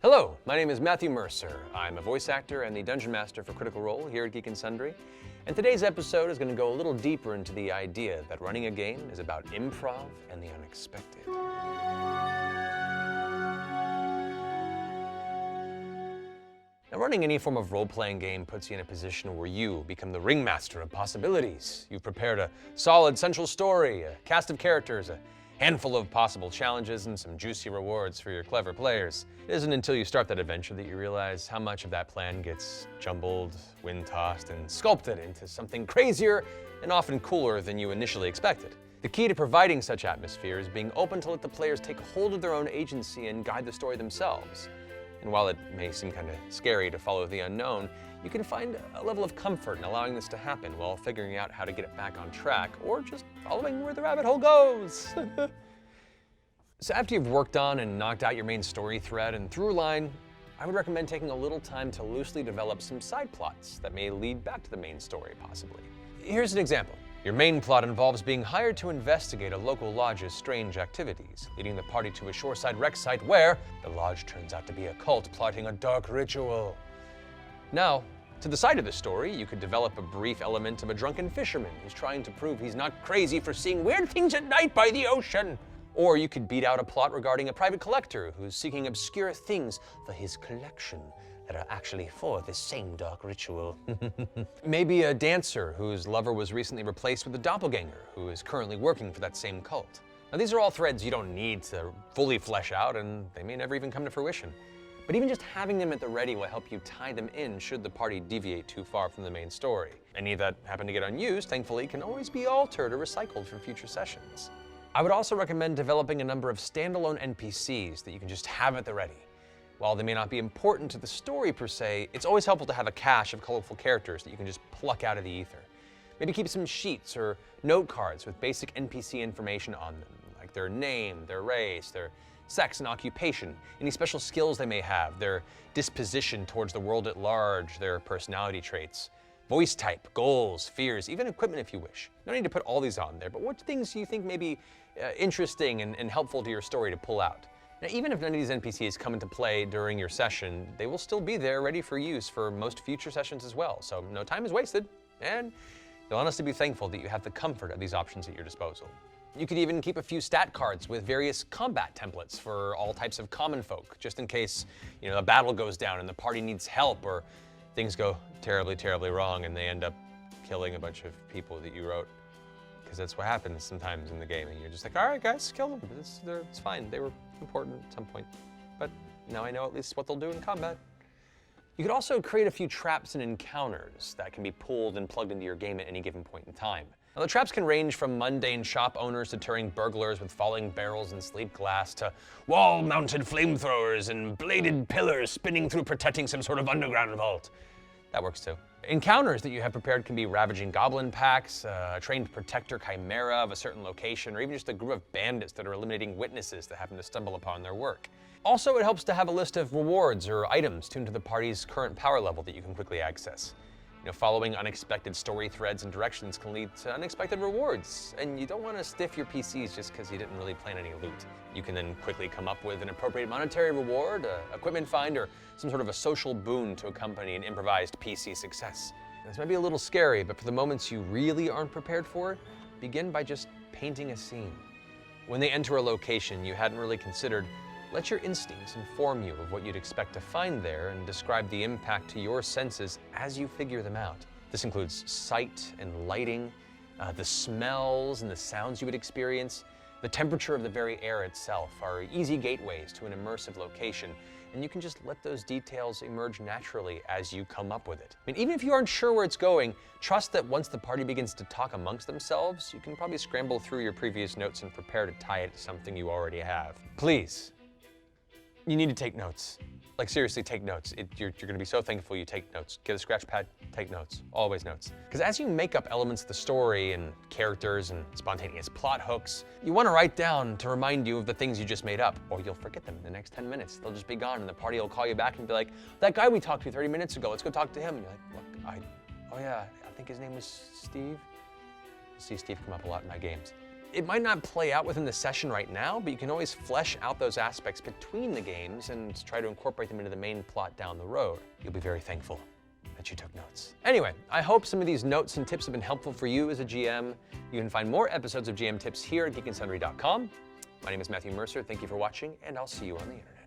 Hello, my name is Matthew Mercer. I'm a voice actor and the Dungeon Master for Critical Role here at Geek and Sundry. And today's episode is going to go a little deeper into the idea that running a game is about improv and the unexpected. Now, running any form of role-playing game puts you in a position where you become the ringmaster of possibilities. You've prepared a solid central story, a cast of characters, a handful of possible challenges, and some juicy rewards for your clever players. It isn't until you start that adventure that you realize how much of that plan gets jumbled, wind-tossed, and sculpted into something crazier and often cooler than you initially expected. The key to providing such atmosphere is being open to let the players take hold of their own agency and guide the story themselves. And while it may seem kind of scary to follow the unknown, you can find a level of comfort in allowing this to happen while figuring out how to get it back on track, or just following where the rabbit hole goes. So after you've worked on and knocked out your main story thread and through line, I would recommend taking a little time to loosely develop some side plots that may lead back to the main story, possibly. Here's an example. Your main plot involves being hired to investigate a local lodge's strange activities, leading the party to a shoreside wreck site where the lodge turns out to be a cult plotting a dark ritual. Now, to the side of the story, you could develop a brief element of a drunken fisherman who's trying to prove he's not crazy for seeing weird things at night by the ocean. Or you could beat out a plot regarding a private collector who's seeking obscure things for his collection that are actually for this same dark ritual. Maybe a dancer whose lover was recently replaced with a doppelganger who is currently working for that same cult. Now, these are all threads you don't need to fully flesh out, and they may never even come to fruition. But even just having them at the ready will help you tie them in should the party deviate too far from the main story. Any that happen to get unused, thankfully, can always be altered or recycled for future sessions. I would also recommend developing a number of standalone NPCs that you can just have at the ready. While they may not be important to the story per se, it's always helpful to have a cache of colorful characters that you can just pluck out of the ether. Maybe keep some sheets or note cards with basic NPC information on them, like their name, their race, their sex and occupation, any special skills they may have, their disposition towards the world at large, their personality traits, voice type, goals, fears, even equipment if you wish. No need to put all these on there, but what things do you think may be interesting and helpful to your story to pull out? Now, even if none of these NPCs come into play during your session, they will still be there ready for use for most future sessions as well, so no time is wasted, and you'll honestly be thankful that you have the comfort of these options at your disposal. You could even keep a few stat cards with various combat templates for all types of common folk, just in case, a battle goes down and the party needs help, or things go terribly, terribly wrong and they end up killing a bunch of people that you wrote. Because that's what happens sometimes in the game, and you're just like, all right, guys, kill them. It's fine. They were important at some point. But now I know at least what they'll do in combat. You could also create a few traps and encounters that can be pulled and plugged into your game at any given point in time. Now, the traps can range from mundane shop owners deterring burglars with falling barrels and slate glass to wall-mounted flamethrowers and bladed pillars spinning through protecting some sort of underground vault. That works too. Encounters that you have prepared can be ravaging goblin packs, a trained protector chimera of a certain location, or even just a group of bandits that are eliminating witnesses that happen to stumble upon their work. Also, it helps to have a list of rewards or items tuned to the party's current power level that you can quickly access. Following unexpected story threads and directions can lead to unexpected rewards, and you don't want to stiff your PCs just because you didn't really plan any loot. You can then quickly come up with an appropriate monetary reward, a equipment find, or some sort of a social boon to accompany an improvised PC success. This might be a little scary, but for the moments you really aren't prepared for, begin by just painting a scene. When they enter a location you hadn't really considered, let your instincts inform you of what you'd expect to find there and describe the impact to your senses as you figure them out. This includes sight and lighting, the smells and the sounds you would experience. The temperature of the very air itself are easy gateways to an immersive location, and you can just let those details emerge naturally as you come up with it. Even if you aren't sure where it's going, trust that once the party begins to talk amongst themselves, you can probably scramble through your previous notes and prepare to tie it to something you already have. Please. You need to take notes. Like, seriously, take notes. You're gonna be so thankful you take notes. Get a scratch pad, take notes. Always notes. Because as you make up elements of the story and characters and spontaneous plot hooks, you wanna write down to remind you of the things you just made up, or you'll forget them in the next 10 minutes. They'll just be gone, and the party will call you back and be like, that guy we talked to 30 minutes ago, let's go talk to him. And you're like, look, oh yeah, I think his name was Steve. I see Steve come up a lot in my games. It might not play out within the session right now, but you can always flesh out those aspects between the games and try to incorporate them into the main plot down the road. You'll be very thankful that you took notes. Anyway, I hope some of these notes and tips have been helpful for you as a GM. You can find more episodes of GM Tips here at geekandsundry.com. My name is Matthew Mercer. Thank you for watching, and I'll see you on the internet.